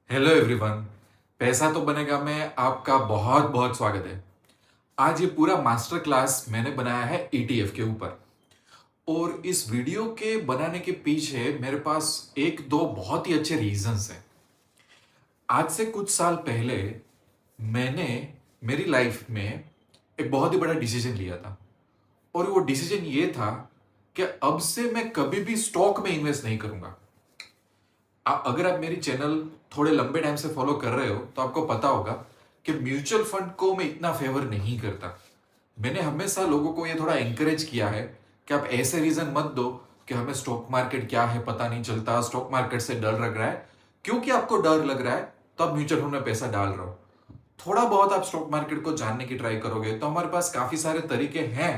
Hello everyone. पैसा तो बनेगा में आपका बहुत बहुत स्वागत है। आज ये पूरा मास्टर क्लास मैंने बनाया है ईटीएफ के ऊपर। और इस वीडियो के बनाने के पीछे मेरे पास एक दो बहुत ही अच्छे रीजंस हैं। आज से कुछ साल पहले मैंने मेरी लाइफ में एक बहुत ही बड़ा डिसीजन लिया था। और वो डिसीजन ये था कि अब से मैं कभी भी स्टॉक में इन्वेस्ट नहीं करूंगा। अगर आप मेरी चैनल थोड़े लंबे टाइम से फॉलो कर रहे हो तो आपको पता होगा कि म्यूचुअल फंड को मैं इतना फेवर नहीं करता। मैंने हमेशा लोगों को ये थोड़ा एंकरेज किया है कि आप ऐसे रीजन मत दो कि हमें स्टॉक मार्केट क्या है पता नहीं चलता, स्टॉक मार्केट से डर लग रहा है। क्योंकि आपको डर लग रहा है तो आप म्यूचुअल फंड में पैसा डाल रहे हो। थोड़ा बहुत आप स्टॉक मार्केट को जानने की ट्राई करोगे तो हमारे पास काफी सारे तरीके हैं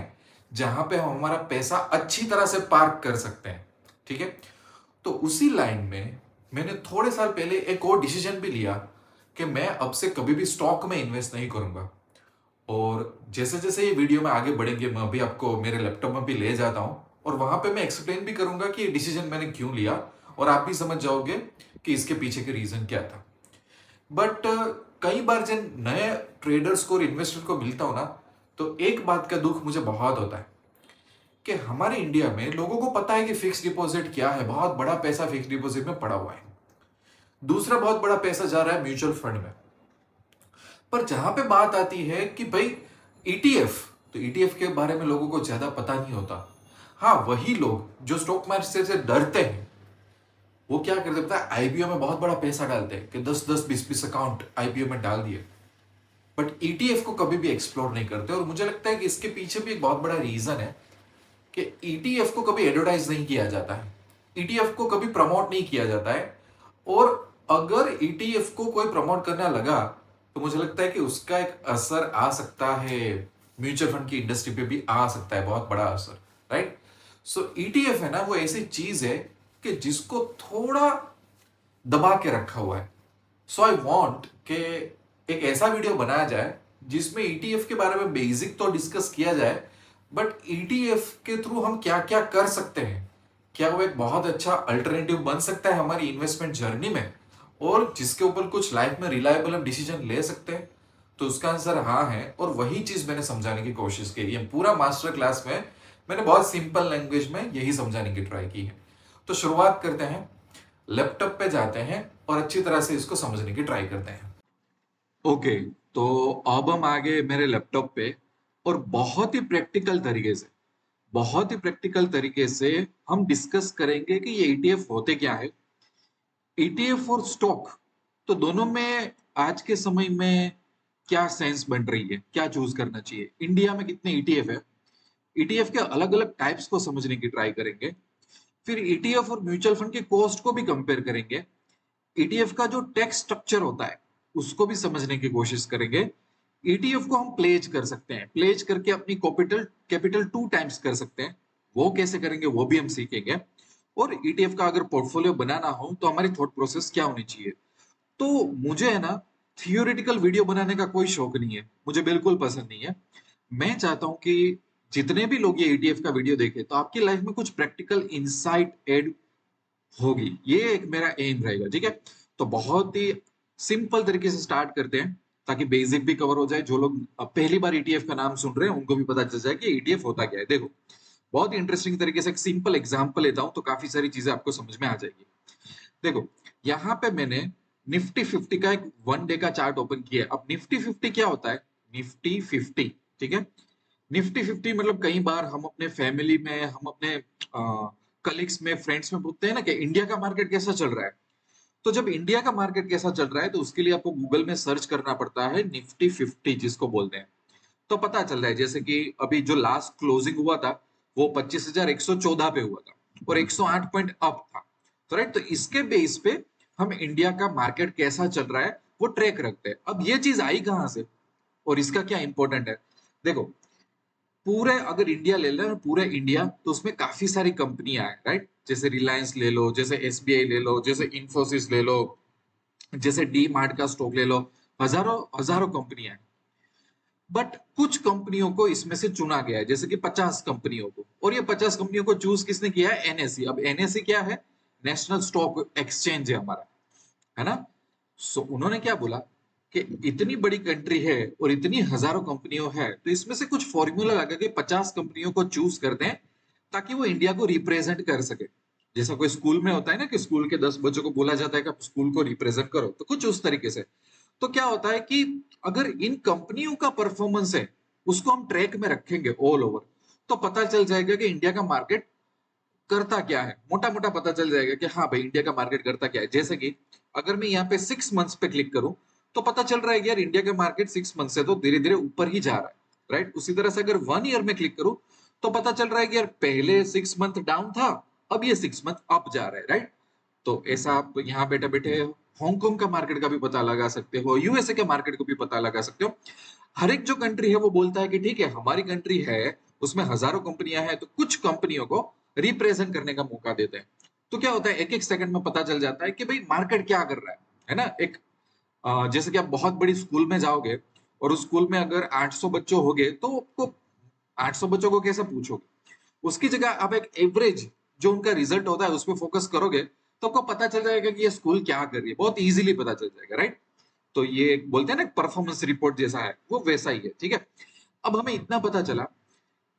जहां पे हम हमारा पैसा अच्छी तरह से पार्क कर सकते हैं। ठीक है। तो उसी लाइन में मैंने थोड़े साल पहले एक और डिसीजन भी लिया कि मैं अब से कभी भी स्टॉक में इन्वेस्ट नहीं करूंगा। और जैसे जैसे ये वीडियो में आगे बढ़ेंगे मैं अभी आपको मेरे लैपटॉप में भी ले जाता हूं और वहां पे मैं एक्सप्लेन भी करूंगा कि ये डिसीजन मैंने क्यों लिया। और आप भी समझ जाओगे कि इसके पीछे के रीजन क्या था। बट कई बार जब नए ट्रेडर्स को और इन्वेस्टर को मिलता हूं ना, तो एक बात का दुख मुझे बहुत होता है कि हमारे इंडिया में लोगों को पता है कि फिक्स डिपॉजिट क्या है, बहुत बड़ा पैसा फिक्स डिपॉजिट में पड़ा हुआ है। दूसरा बहुत बड़ा पैसा जा रहा है म्यूचुअल फंड में। पर जहां पे बात आती है कि भाई ईटीएफ, तो ईटीएफ के बारे में लोगों को ज्यादा पता नहीं होता। हाँ, वही लोग जो स्टॉक मार्केट से डरते हैं वो क्या करते पता है, आईपीओ में बहुत बड़ा पैसा डालते हैं कि 10-10 20-20 अकाउंट आईपीओ में डाल दिए। बट ईटीएफ को कभी भी एक्सप्लोर नहीं करते। और मुझे लगता है कि इसके पीछे भी एक बहुत बड़ा रीजन है कि ईटीएफ को कभी एडवर्टाइज नहीं किया जाता है, ईटीएफ को कभी प्रमोट नहीं किया जाता है। और अगर ईटीएफ को कोई प्रमोट करने लगा तो मुझे लगता है कि उसका एक असर आ सकता है, म्यूचुअल फंड की इंडस्ट्री पे भी आ सकता है बहुत बड़ा असर। राइट। सो ईटीएफ है ना, वो ऐसी चीज है कि जिसको थोड़ा दबा के रखा हुआ है। सो आई वॉन्ट कि एक ऐसा वीडियो बनाया जाए जिसमें ईटीएफ के बारे में बेसिक तो डिस्कस किया जाए, बट ईटीएफ के थ्रू हम क्या क्या कर सकते हैं, क्या वो एक बहुत अच्छा अल्टरनेटिव बन सकता है हमारी इन्वेस्टमेंट जर्नी में, और जिसके ऊपर कुछ लाइफ में रिलायबल हम डिसीजन ले सकते हैं। तो उसका आंसर हाँ है। और वही चीज मैंने समझाने की कोशिश की है पूरा मास्टर क्लास में। मैंने बहुत सिंपल लैंग्वेज में यही समझाने की ट्राई की है। तो शुरुआत करते हैं, लैपटॉप पे जाते हैं और अच्छी तरह से इसको समझने की ट्राई करते हैं। ओके, तो अब हम आ गए मेरे लैपटॉप पे और बहुत ही प्रैक्टिकल तरीके से हम डिस्कस करेंगे कि ये ईटीएफ होते क्या है। ईटीएफ और स्टॉक, तो दोनों में आज के समय में क्या सेंस बन रही है, क्या चूज करना चाहिए, इंडिया में कितने ईटीएफ है, ईटीएफ के अलग अलग टाइप्स को समझने की ट्राई करेंगे। फिर ईटीएफ और म्यूचुअल फंड के कॉस्ट को भी कंपेयर करेंगे। ईटीएफ का जो टैक्स स्ट्रक्चर होता है उसको भी समझने की कोशिश करेंगे। ईटीएफ को हम प्लेज कर सकते हैं, प्लेज करके अपनी कैपिटल कैपिटल 2 टाइम्स कर सकते हैं। वो कैसे करेंगे वो भी हम सीखेंगे। और ईटीएफ का अगर पोर्टफोलियो बनाना हो तो हमारी थॉट प्रोसेस क्या होनी चाहिए। तो मुझे है ना, थियोरेटिकल वीडियो बनाने का कोई शौक नहीं है, मुझे बिल्कुल पसंद नहीं है। मैं चाहता हूं कि जितने भी लोग ये ईटीएफ का वीडियो देखें तो आपकी लाइफ में कुछ प्रैक्टिकल इंसाइट ऐड होगी, ये एक मेरा एम रहेगा। ठीक है। तो बहुत ही सिंपल तरीके से स्टार्ट करते हैं ताकि बेसिक भी कवर हो जाए। जो लोग अब पहली बार ईटीएफ का नाम सुन रहे हैं उनको भी पता चल जाए कि ईटीएफ होता क्या है। देखो, बहुत ही इंटरेस्टिंग तरीके से एक सिंपल एग्जांपल लेता हूं तो काफी सारी चीजें आपको समझ में आ जाएगी। देखो, यहाँ पे मैंने निफ्टी 50 का एक 1 डे का चार्ट ओपन किया है। अब निफ्टी 50 क्या होता है, निफ्टी 50, ठीक है। निफ्टी 50 मतलब कई बार हम अपने फैमिली में, हम अपने कलीग्स में, फ्रेंड्स में पूछते हैं ना कि इंडिया का मार्केट कैसा चल रहा है। तो जब इंडिया का मार्केट कैसा चल रहा है तो उसके लिए आपको गूगल में सर्च करना पड़ता है निफ्टी 50 जिसको बोलते हैं। तो पता चल रहा है जैसे कि अभी जो लास्ट क्लोजिंग हुआ था वो 25,114 पे हुआ था और 108 पॉइंट अप था। तो राइट, तो इसके बेस पे हम इंडिया का मार्केट कैसा चल रहा है वो ट्रैक रखते हैं। अब ये चीज आई कहां से और इसका क्या इंपॉर्टेंट है। देखो, पूरे अगर इंडिया ले लें, पूरे इंडिया, तो उसमें काफी सारी कंपनियां हैं। राइट, जैसे रिलायंस ले लो, जैसे एसबीआई ले लो, जैसे इंफोसिस ले लो, जैसे डी मार्ट का स्टॉक ले लो। हजारों हजारों कंपनियां हैं। बट कुछ कंपनियों को इसमें से चुना गया है, जैसे कि 50 कंपनियों को। और ये 50 कंपनियों को चूज किसने किया है, एनएससी। अब एनएससी क्या है, नेशनल स्टॉक एक्सचेंज है हमारा, है ना। सो उन्होंने क्या बोला कि इतनी बड़ी कंट्री है और इतनी हजारों कंपनियों है, तो इसमें से कुछ फॉर्मूला लगा के 50 कंपनियों को चूज कर दें ताकि वो इंडिया को रिप्रेजेंट कर सके। जैसा कोई स्कूल में होता है ना कि स्कूल के 10 बच्चों को बोला जाता है कि आप स्कूल को रिप्रेजेंट करो, तो कुछ उस तरीके से। तो क्या होता है कि अगर इन कंपनियों का परफॉर्मेंस है उसको हम ट्रैक में रखेंगे ऑल ओवर, तो पता चल जाएगा कि इंडिया का मार्केट करता क्या है, मोटा मोटा पता चल जाएगा कि हाँ भाई इंडिया का मार्केट करता क्या है। जैसे कि अगर मैं यहाँ पे 6 मंथ्स पे क्लिक करूं तो पता चल रहा है कि यार इंडिया का मार्केट 6 मंथ से तो धीरे धीरे ऊपर ही जा रहा है, राइट। उसी तरह से अगर 1 ईयर में क्लिक करूं तो पता चल रहा है कि यार पहले 6 मंथ डाउन था, अब ये 6 मंथ अप जा रहा है, राइट। तो ऐसा आप यहाँ बैठे बैठे हांगकांग का मार्केट का भी पता लगा सकते हो, यूएसए के मार्केट को भी पता लगा सकते हो। हर एक जो कंट्री है वो बोलता है कि ठीक है हमारी कंट्री है, उसमें हजारों कंपनियां हैं, तो कुछ कंपनियों को रिप्रेजेंट करने का मौका देते हैं। तो क्या होता है, एक एक सेकंड में पता चल जाता है कि भाई मार्केट क्या कर रहा है ना। एक जैसे कि आप बहुत बड़ी स्कूल में जाओगे और उस स्कूल में अगर 800 बच्चों हो गए तो आपको 800 बच्चों को कैसे पूछोगे। उसकी जगह आप एक एवरेज जो उनका रिजल्ट होता है उस पर फोकस करोगे तो आपको पता चल जाएगा कि ये स्कूल क्या कर रही है, बहुत इजीली पता चल जाएगा, राइट। तो ये बोलते हैं ना परफॉर्मेंस रिपोर्ट जैसा है, वो वैसा ही है, ठीक है। अब हमें इतना पता चला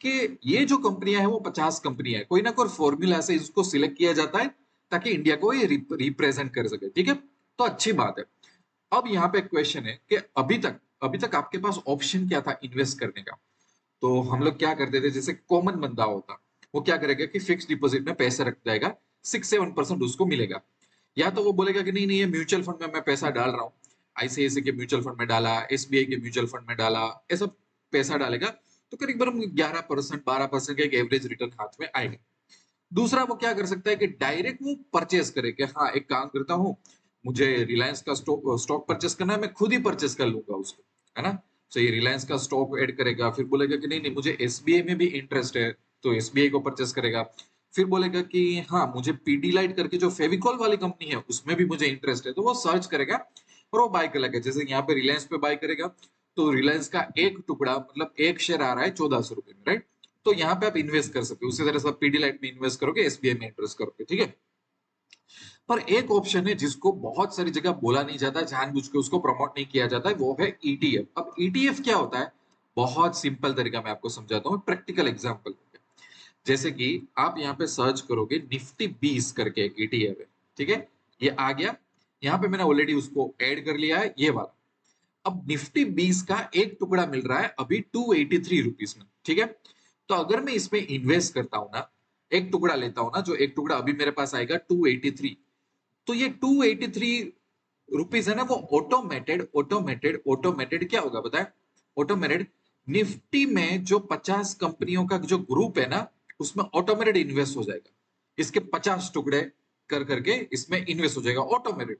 कि ये जो कंपनियां हैं वो 50 कंपनियां हैं, कोई ना कोई फॉर्मूला से इसको सिलेक्ट किया जाता है ताकि इंडिया को ये रिप्रेजेंट कर सके, ठीक है। तो अच्छी बात है। अब यहाँ पे क्वेश्चन है कि अभी तक आपके पास ऑप्शन क्या था इन्वेस्ट करने का। तो हम लोग क्या करते थे, जैसे कॉमन बंदा होता वो क्या करेगा कि फिक्स डिपॉजिट में पैसे रख जाएगा, 6-7% उसको मिलेगा। या तो वो बोलेगा कि नहीं नहीं ये म्यूचुअल फंड में मैं पैसा डाल रहा हूँ, आईसीआईसी के म्यूचुअल फंड में डाला, एसबीआई के म्यूचुअल फंड में डाला, ऐसा पैसा डालेगा तो करीब 11% 12% का एक एवरेज रिटर्न हाथ में आएगा। दूसरा वो क्या कर सकता है कि डायरेक्ट वो परचेस करे कि हाँ एक काम करता हूँ, मुझे रिलायंस का स्टॉक परचेस करना है, मैं खुद ही परचेस कर लूंगा उसको, है ना। तो ये रिलायंस का स्टॉक ऐड करेगा, फिर बोलेगा कि नहीं नहीं मुझे एसबीआई में भी इंटरेस्ट है, तो एसबीआई को परचेस करेगा। फिर बोलेगा कि हाँ मुझे पीडीलाइट करके जो फेविकॉल वाली कंपनी है उसमें भी मुझे इंटरेस्ट है, तो वो सर्च करेगा और वो बाय करेगा। जैसे यहाँ पे रिलायंस पे बाय करेगा तो रिलायंस का एक टुकड़ा मतलब एक शेयर आ रहा है 1400 रुपए में, राइट। तो यहाँ पे आप इन्वेस्ट कर सकते हो, उसी तरह से आप पीडीलाइट में इन्वेस्ट करोगे, एसबीआई में इन्वेस्ट करोगे, ठीक है। पर एक ऑप्शन है जिसको बहुत सारी जगह बोला नहीं जाता, जानबूझ के उसको प्रमोट नहीं किया जाता है, वो है ईटीएफ। अब ईटीएफ क्या होता है, बहुत सिंपल तरीका मैं आपको समझाता हूँ, प्रैक्टिकल एग्जांपल। जैसे कि आप यहाँ पे सर्च करोगे निफ्टी 20 करके एक ईटीएफ है, ठीक है। ये आ गया, यहाँ पे मैंने ऑलरेडी उसको ऐड कर लिया है, ये वाला। अब निफ्टी 20 का एक टुकड़ा मिल रहा है अभी 283 रुपीज में, ठीक है। तो अगर मैं इसमें इन्वेस्ट करता हूं ना, एक टुकड़ा लेता हूं ना, जो एक टुकड़ा अभी मेरे पास आएगा 283, तो ये 283 रुपीज है ना, वो ऑटोमेटेड ऑटोमेटेड ऑटोमेटेड क्या होगा बताए, ऑटोमेटेड निफ्टी में जो 50 कंपनियों का जो ग्रुप है ना उसमें ऑटोमेटेड इन्वेस्ट हो जाएगा। इसके 50 टुकड़े कर करके इसमें इन्वेस्ट हो जाएगा ऑटोमेटेड।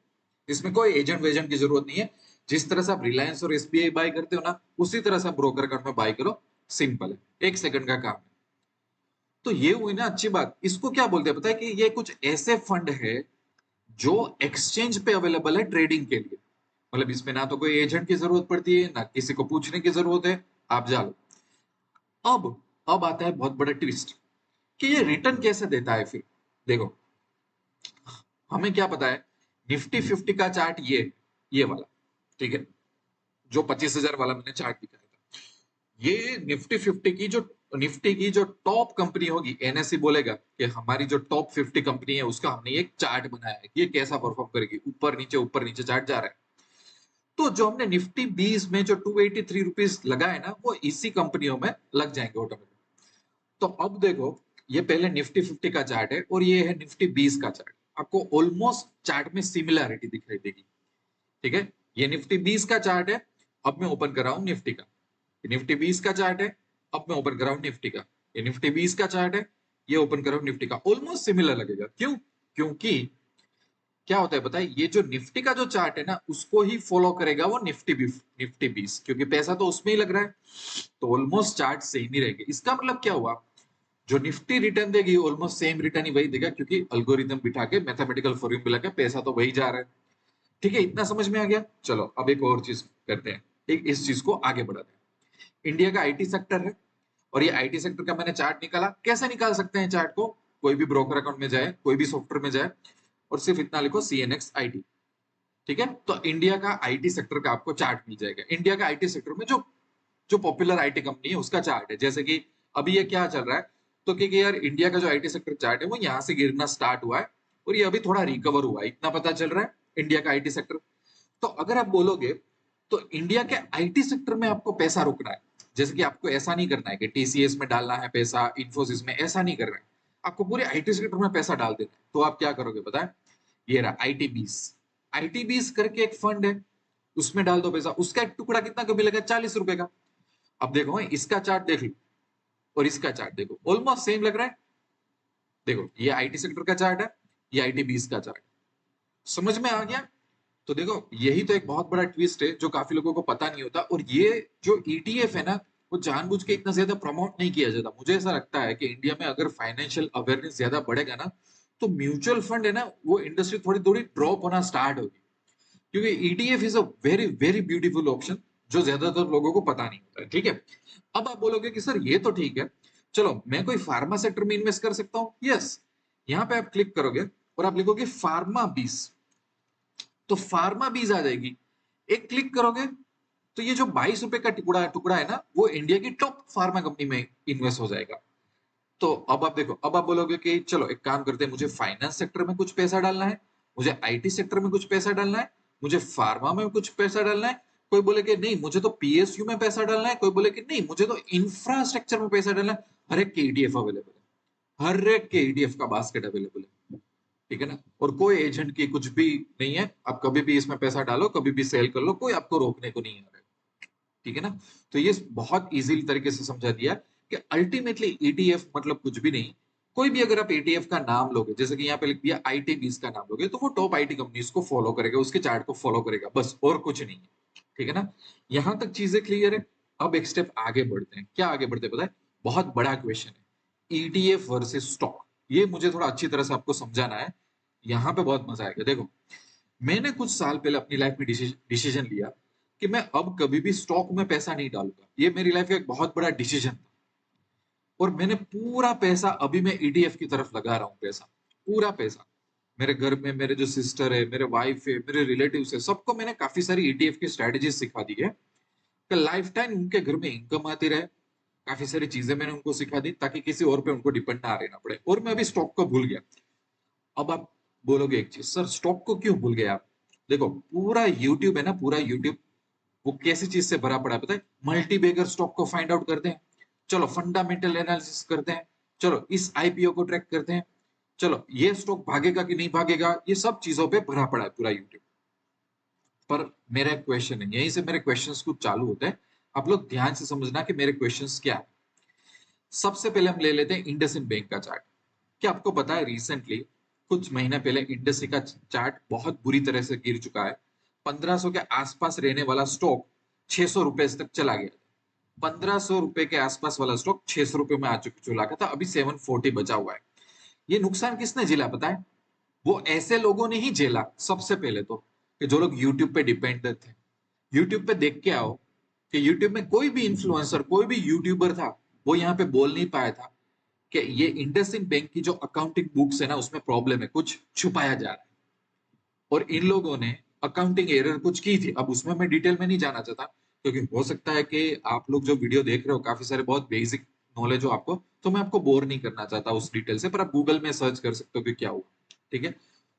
इसमें कोई एजेंट वेजेंट की जरूरत नहीं है। जिस तरह से आप रिलायंस और एसबीआई बाय करते हो ना, उसी तरह से आप ब्रोकर अकाउंट में बाय करो, सिंपल है, एक सेकंड का काम है। तो ये हुई ना अच्छी बात। इसको क्या बोलते हैं पता है, कि ये कुछ ऐसे फंड है जो एक्सचेंज पे अवेलेबल है ट्रेडिंग के लिए। मतलब इसमें ना तो कोई एजेंट की जरूरत पड़ती है, ना किसी को पूछने की जरूरत है, आप जा लो। अब अब आता है बहुत बड़ा ट्विस्ट कि ये रिटर्न कैसे देता है फिर। देखो, हमें क्या पता है, निफ्टी 50 का चार्ट ये वाला, ठीक है, जो 25,000 वाला मैंने चार्ट दिखाया था। ये निफ्टी की जो टॉप कंपनी होगी, एनएससी बोलेगा कि हमारी जो टॉप 50 कंपनी है उसका हमने एक चार्ट बनाया है, ये कैसा परफॉर्म करेगी, ऊपर नीचे चार्ट जा रहा है। तो जो हमने निफ्टी 20 में जो 283 रुपीज लगाए ना, वो इसी कंपनियों में लग जाएंगे ऑटोमेटिक। तो अब देखो, ये पहले निफ्टी 50 का चार्ट है और ये है निफ्टी 20 का चार्ट। आपको ऑलमोस्ट चार्ट में सिमिलरिटी दिखाई देगी, ठीक है। ये निफ्टी 20 का चार्ट है, अब मैं ओपन कर रहा हूं निफ्टी का। निफ्टी 20 का चार्ट है, अब मैं ओपन कर रहा हूं निफ्टी का। ये निफ्टी 20 का चार्ट है, ये ओपन कर रहा हूं निफ्टी का। ऑलमोस्ट सिमिलर लगेगा, क्यों? क्योंकि क्या होता है पता है, ये जो निफ्टी का जो चार्ट है ना उसको ही फॉलो करेगा वो निफ्टी 20, क्योंकि पैसा तो उसमें ही लग रहा है। तो ऑलमोस्ट चार्ट सेम ही रहेगा। इसका मतलब क्या हुआ, जो निफ्टी रिटर्न देगी ऑलमोस्ट सेम रिटर्न ही वही देगा, क्योंकि अल्गोरिदम बिठा के मैथमेटिकल फॉर्मूला का पैसा तो वही जा रहा है। ठीक है, इतना समझ में आ गया। चलो अब एक और चीज करते हैं, एक इस चीज को आगे बढ़ाते हैं। इंडिया का आईटी सेक्टर है और ये आईटी सेक्टर का मैंने चार्ट निकाला। कैसे निकाल सकते हैं चार्ट को, कोई भी ब्रोकर अकाउंट में जाए, कोई भी सॉफ्टवेयर में जाए और सिर्फ इतना लिखो CNX IT। ठीक है, तो इंडिया का आईटी सेक्टर का आपको चार्ट मिल जाएगा। इंडिया का आईटी सेक्टर में जो जो पॉपुलर आईटी कंपनी है उसका चार्ट है। जैसे कि अभी ये क्या चल रहा है, तो क्योंकि यार इंडिया का जो आईटी सेक्टर चार्ट है वो यहाँ से गिरना स्टार्ट हुआ है और ये अभी थोड़ा रिकवर हुआ है, इतना पता चल रहा है इंडिया का आईटी सेक्टर। तो अगर आप बोलोगे तो इंडिया के आईटी सेक्टर में आपको पैसा रोकना है, जैसे कि आपको ऐसा नहीं करना है कि टीसीएस में डालना है पैसा, इंफोसिस में, ऐसा नहीं करना है, आपको पूरे आईटी सेक्टर में पैसा डाल देना है। तो आप क्या करोगे पता है, ये रहा आईटीबीस। आईटीबीस करके एक फंड है, उसमें डाल दो पैसा। उसका एक टुकड़ा कितना का मिलेगा, 40 रुपए का। अब देखो इसका चार्ट देख लो और इसका चार्ट देखो, ऑलमोस्ट सेम लग रहा है। देखो ये आईटी सेक्टर का चार्ट है, ये आईटीबीस का चार्ट। समझ में आ गया? तो देखो यही तो एक बहुत बड़ा ट्विस्ट है जो काफी लोगों को पता नहीं होता। और ये जो ईटीएफ है ना, वो जानबूझ के इतना ज्यादा प्रमोट नहीं किया जाता। मुझे ऐसा लगता है कि इंडिया में अगर फाइनेंशियल अवेयरनेस ज्यादा बढ़ेगा ना, तो म्यूचुअल फंड है ना, वो इंडस्ट्री थोड़ी थोड़ी ड्रॉप होना स्टार्ट होगी। क्योंकि ETF is a very very beautiful option जो ज्यादातर लोगों को पता नहीं होता है। ठीक है, अब आप बोलोगे कि सर ये तो ठीक है, चलो मैं कोई फार्मा सेक्टर में इन्वेस्ट कर सकता हूँ। यस, यहाँ पे आप क्लिक करोगे और आप लिखोगे फार्मा बीस, तो फार्मा बीज आ जाएगी। एक क्लिक करोगे तो ये जो 22 रुपए का टुकड़ा टुकड़ा है ना, वो इंडिया की टॉप फार्मा कंपनी में इन्वेस्ट हो जाएगा। तो अब आप देखो, अब आप बोलोगे कि चलो एक काम करते हैं, मुझे फाइनेंस सेक्टर में कुछ पैसा डालना है, मुझे आईटी सेक्टर में कुछ पैसा डालना है, मुझे फार्मा में कुछ पैसा डालना है। कोई बोले कि नहीं मुझे तो पीएसयू में पैसा डालना है, कोई बोले कि नहीं मुझे तो इंफ्रास्ट्रक्चर में पैसा डालना है। हर एक के ईटीएफ अवेलेबल है, हर एक के ईटीएफ का बास्केट अवेलेबल है। ठीक है ना, और कोई एजेंट की कुछ भी नहीं है, आप कभी भी इसमें पैसा डालो, कभी भी सेल कर लो, कोई आपको रोकने को नहीं आ रहा है। ठीक है ना, तो ये बहुत इजीली तरीके से समझा दिया कि अल्टीमेटली ईटीएफ मतलब कुछ भी नहीं। कोई भी अगर आप ईटीएफ का नाम लोगे, जैसे कि यहाँ पे लिख दिया आईटी20 का नाम लोगे, तो वो टॉप आईटी कंपनीज को फॉलो करेगा, उसके चार्ट को फॉलो करेगा, बस और कुछ नहीं है। ठीक है ना, यहां तक चीजें क्लियर है। अब एक स्टेप आगे बढ़ते हैं। क्या आगे बढ़ते हैं पता है, बहुत बड़ा क्वेश्चन है, ईटीएफ वर्सेस स्टॉक। ये मुझे थोड़ा अच्छी तरह से आपको समझाना है, यहाँ पे बहुत मजा आएगा। देखो मैंने कुछ साल पहले अपनी लाइफ में डिसीजन लिया कि मैं अब कभी भी स्टॉक में पैसा नहीं डालूंगा। ये मेरी लाइफ का एक बहुत बड़ा डिसीजन था और मैंने पूरा पैसा अभी मैं ईटीएफ की तरफ लगा रहा हूँ, पैसा, पूरा पैसा। मेरे घर में मेरे जो सिस्टर है, मेरे वाइफ है, मेरे रिलेटिव्स है, सबको मैंने काफी सारी ईटीएफ की स्ट्रेटेजी सिखा दी है कि लाइफ टाइम उनके घर में इनकम आती रहे। काफी सारी चीजें मैंने उनको सिखा दी ताकि किसी और पे उनको डिपेंड ना रहना पड़े। और मैं अभी स्टॉक को भूल गया। अब आप बोलोगे एक चीज, सर स्टॉक को क्यों भूल गए आप? देखो पूरा यूट्यूब है ना, पूरा यूट्यूब वो कैसी चीज से भरा पड़ा है पता है, मल्टी बैगर स्टॉक को फाइंड आउट करते हैं, चलो फंडामेंटल एनालिसिस करते हैं, चलो इस आईपीओ को ट्रैक करते हैं, चलो ये स्टॉक भागेगा कि नहीं भागेगा, ये सब चीजों पे भरा पड़ा है पूरा यूट्यूब। पर मेरा एक क्वेश्चन है, यहीं से मेरे क्वेश्चंस कुछ चालू होते हैं। आप लोग ध्यान से समझना कि मेरे क्वेश्चंस क्या है। सबसे पहले हम ले लेते हैं इंडसइंड बैंक का चार्ट। क्या आपको पता है रिसेंटली कुछ महीने पहले इंडस्ट्री का चार्ट बहुत बुरी तरह से गिर चुका है। 1500 के आसपास रहने वाला स्टॉक 600 रुपए तक चला गया। 1500 रुपए के आसपास वाला स्टॉक 600 रुपए में आ चुका था, अभी 740 बचा हुआ है। ये नुकसान किसने झेला पता है? वो ऐसे लोगों ने ही झेला सबसे पहले तो, कि जो लोग यूट्यूब पे डिपेंडेंट थे। यूट्यूब पे देख के आओ कि यूट्यूब में कोई भी इन्फ्लुएंसर, कोई भी यूट्यूबर था, वो यहाँ पे बोल नहीं पाया था कि ये इंडसइंड बैंक की जो अकाउंटिंग बुक्स है ना, उसमें प्रॉब्लम है, कुछ छुपाया जा रहा है। और इन लोगों ने अकाउंटिंग एरर कुछ की थी। अब उसमें मैं डिटेल में नहीं जाना चाहता, क्योंकि हो सकता है कि आप लोग जो वीडियो देख रहे हो काफी सारे बहुत बेसिक नॉलेज हो आपको, तो मैं आपको बोर नहीं करना चाहता उस डिटेल से। पर आप गूगल में सर्च कर सकते हो कि क्या हुआ। ठीक है,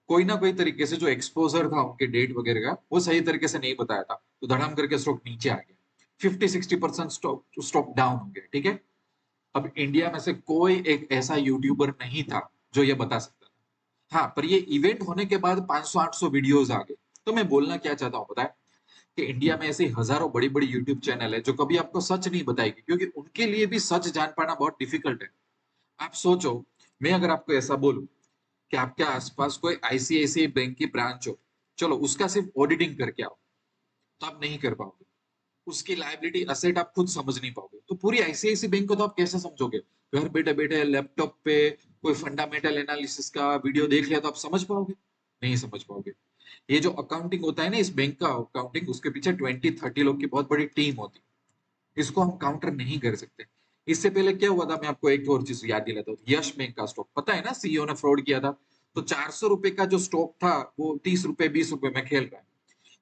कोई ना कोई तरीके से जो एक्सपोजर था उनके डेट वगैरह का, वो सही तरीके से नहीं बताया था, तो धड़ाम करके स्टॉक नीचे आ गया। 50-60% स्टॉक स्टॉक डाउन हो गया। ठीक है, अब इंडिया में से कोई एक ऐसा यूट्यूबर नहीं था जो ये बता सकता था। हाँ, पर ये इवेंट होने के बाद 500-800 वीडियोस आ गए। तो मैं बोलना क्या चाहता हूँ पता है, कि इंडिया में ऐसे हजारों बड़ी बड़ी यूट्यूब चैनल है जो कभी आपको सच नहीं बताएगी, क्योंकि उनके लिए भी सच जान पाना बहुत डिफिकल्ट है। आप सोचो, मैं अगर आपको ऐसा बोलूं कि आपके आसपास कोई आईसीआईसीआई बैंक की ब्रांच हो, चलो उसका सिर्फ ऑडिटिंग करके आओ, तो आप नहीं कर पाओगे। उसकी लायबिलिटी असेट आप खुद समझ नहीं पाओगे, तो पूरी आईसीआईसी बैंक को तो आप कैसे समझोगे? घर बैठे बैठे लैपटॉप पे कोई फंडामेंटल एनालिसिस का वीडियो देख लिया तो आप समझ पाओगे? नहीं समझ पाओगे। ये जो अकाउंटिंग होता है ना, इस बैंक का अकाउंटिंग, उसके पीछे 20-30 लोग की बहुत बड़ी टीम होती है। इसको हम काउंटर नहीं कर सकते। इससे पहले क्या हुआ था, मैं आपको एक और चीज याद दिलाता हूँ। यश बैंक का स्टॉक पता है ना, सीईओ ने फ्रॉड किया था। तो 400 रुपए का जो स्टॉक था वो 30 रुपए 20 रुपए में खेल रहा है।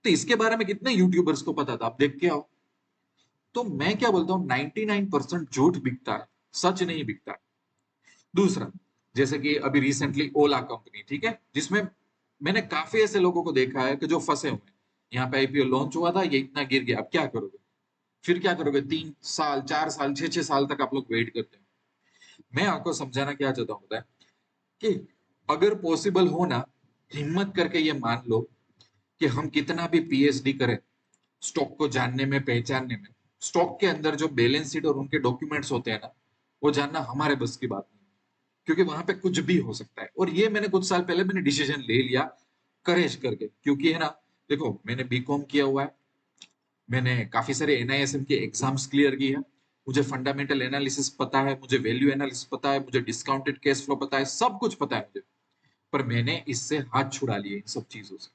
तो इसके बारे में कितने यूट्यूबर्स को पता था, आप देख के आओ। तो मैं क्या बोलता हूँ, 99% झूठ बिकता है, सच नहीं बिकता है। दूसरा, जैसे कि अभी रिसेंटली ओला कंपनी, ठीक है, जिसमें मैंने काफी ऐसे लोगों को देखा है कि जो फंसे हुए हैं। यहाँ पे आईपीओ लॉन्च हुआ था, ये इतना गिर गया, अब क्या करोगे? फिर क्या करोगे? 3 साल, 4 साल, 6 6 साल तक आप लोग वेट करते हैं। मैं आपको समझाना क्या चाहता हूँ पता है, कि अगर पॉसिबल हो ना, हिम्मत करके ये मान लो कि हम कितना भी पीएचडी करें स्टॉक को जानने में, पहचानने में, स्टॉक के अंदर जो बैलेंस शीट और उनके डॉक्यूमेंट्स होते हैं ना, वो जानना हमारे बस की बात नहीं है। क्योंकि वहां पे कुछ भी हो सकता है। और ये मैंने कुछ साल पहले मैंने डिसीजन ले लिया, करेज करके, क्योंकि है ना, देखो मैंने बीकॉम किया हुआ है, मैंने काफी सारे एनआईएसएम के एग्जाम्स क्लियर किए हैं, मुझे फंडामेंटल एनालिसिस पता है, मुझे वैल्यू एनालिसिस पता है, मुझे डिस्काउंटेड कैश फ्लो पता है, सब कुछ पता है मुझे। पर मैंने इससे हाथ छुड़ा लिए इन सब चीजों से,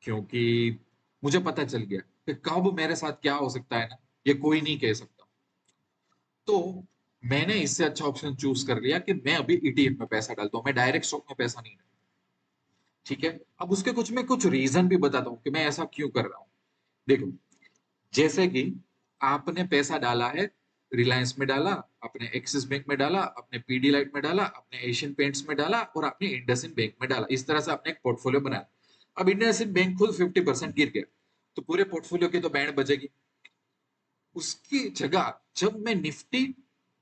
क्योंकि मुझे पता चल गया कि कब मेरे साथ क्या हो सकता है ना, ये कोई नहीं कह सकता। तो मैंने इससे अच्छा ऑप्शन चूज कर लिया कि मैं अभी ईटीएफ में पैसा डालता हूँ, मैं डायरेक्ट स्टॉक में पैसा नहीं डालता। ठीक है, अब उसके कुछ मैं कुछ रीजन भी बताता हूँ कि मैं ऐसा क्यों कर रहा हूँ। देखो, जैसे कि आपने पैसा डाला है, रिलायंस में डाला, आपने एक्सिस बैंक में डाला, आपने पीडी लाइट में डाला, आपने एशियन पेंट्स में डाला, और आपने इंडसइंड बैंक में डाला। इस तरह से आपने एक पोर्टफोलियो बनाया। अब इंडसइंड बैंक खुद 50% गिर गया, तो पूरे पोर्टफोलियो की तो बैंड बजेगी। उसकी जगह जब मैं निफ्टी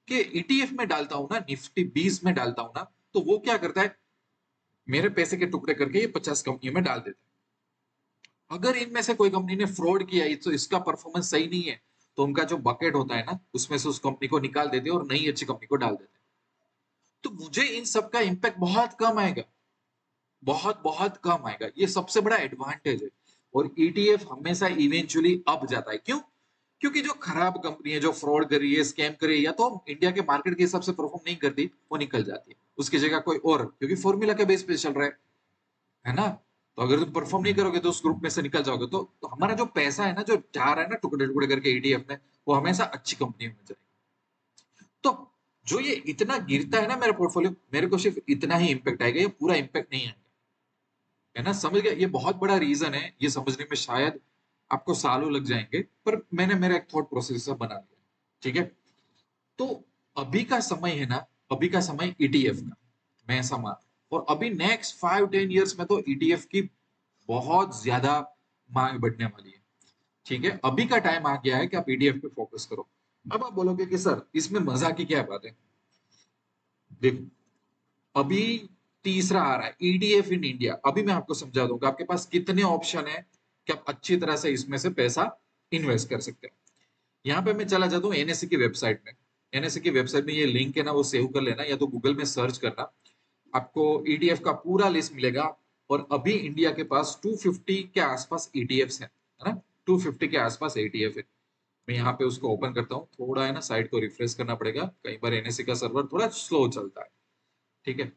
के ईटीएफ में डालता हूं ना, निफ्टी 20 में डालता हूं ना, तो वो क्या करता है, मेरे पैसे के टुकड़े करके ये 50 कंपनियों में डाल देता है। अगर इनमें से कोई कंपनी ने फ्रॉड किया, तो इसका परफॉर्मेंस सही नहीं है, तो उनका जो बकेट होता है ना, उसमें से उस कंपनी को निकाल देते हैं और नई अच्छी कंपनी को डाल देते हैं। तो मुझे इन सब का इंपैक्ट बहुत कम आएगा, बहुत बहुत कम आएगा। ये सबसे बड़ा एडवांटेज है। और ईटीएफ हमेशा इवेंचुअली अप जाता है। क्यों? क्योंकि जो खराब कंपनी है, जो फ्रॉड कर रही है, स्कैम कर रही है, या तो इंडिया के मार्केट के हिसाब से परफॉर्म नहीं करती, वो निकल जाती है। उसकी जगह कोई और, क्योंकि फॉर्मूला के बेस पे चल रहा है ना। तो अगर तुम परफॉर्म नहीं करोगे तो उस ग्रुप में से निकल जाओगे। तो हमारा जो पैसा है ना, जो जा रहा है ना टुकड़े टुकड़े करके ईटीएफ में, वो हमेशा अच्छी कंपनी में जाएगा। तो जो ये इतना गिरता है ना मेरा पोर्टफोलियो, मेरे को सिर्फ इतना ही इंपैक्ट आएगा, ये पूरा इंपैक्ट नहीं आएगा। है ना, समझ गया? ये बहुत बड़ा रीजन है, ये समझने में शायद आपको सालों लग जाएंगे, पर मैंने मेरा एक थॉट प्रोसेस बना लिया। ठीक है, तो अभी का समय है ना, अभी का समय ईटीएफ का, मैं ऐसा मान, और अभी नेक्स्ट 5-10 ईयर्स में तो ईटीएफ की बहुत ज्यादा मांग बढ़ने वाली है। ठीक है, अभी का टाइम आ गया है कि आप ईटीएफ पे फोकस करो। अब आप बोलोगे कि सर इसमें मजा की क्या बात है? देखो, अभी तीसरा आ रहा है ईडीएफ इन इंडिया। अभी मैं आपको समझा दूंगा आपके पास कितने ऑप्शन है कि आप अच्छी तरह से इसमें से पैसा इन्वेस्ट कर सकते हैं। यहाँ पे मैं चला जाता हूँ एनएससी की वेबसाइट में। एनएससी की वेबसाइट में ये लिंक है ना, वो सेव कर लेना, या तो गूगल में सर्च करना, आपको ईटीएफ का पूरा लिस्ट मिलेगा। और अभी इंडिया के पास 250 के आसपास ईटीएफ है ना, 250 के आसपास ईटीएफ है। मैं यहाँ पे उसको ओपन करता हूँ, थोड़ा है ना साइट को रिफ्रेश करना पड़ेगा, कई बार एनएससी का सर्वर थोड़ा स्लो चलता है। ठीक है,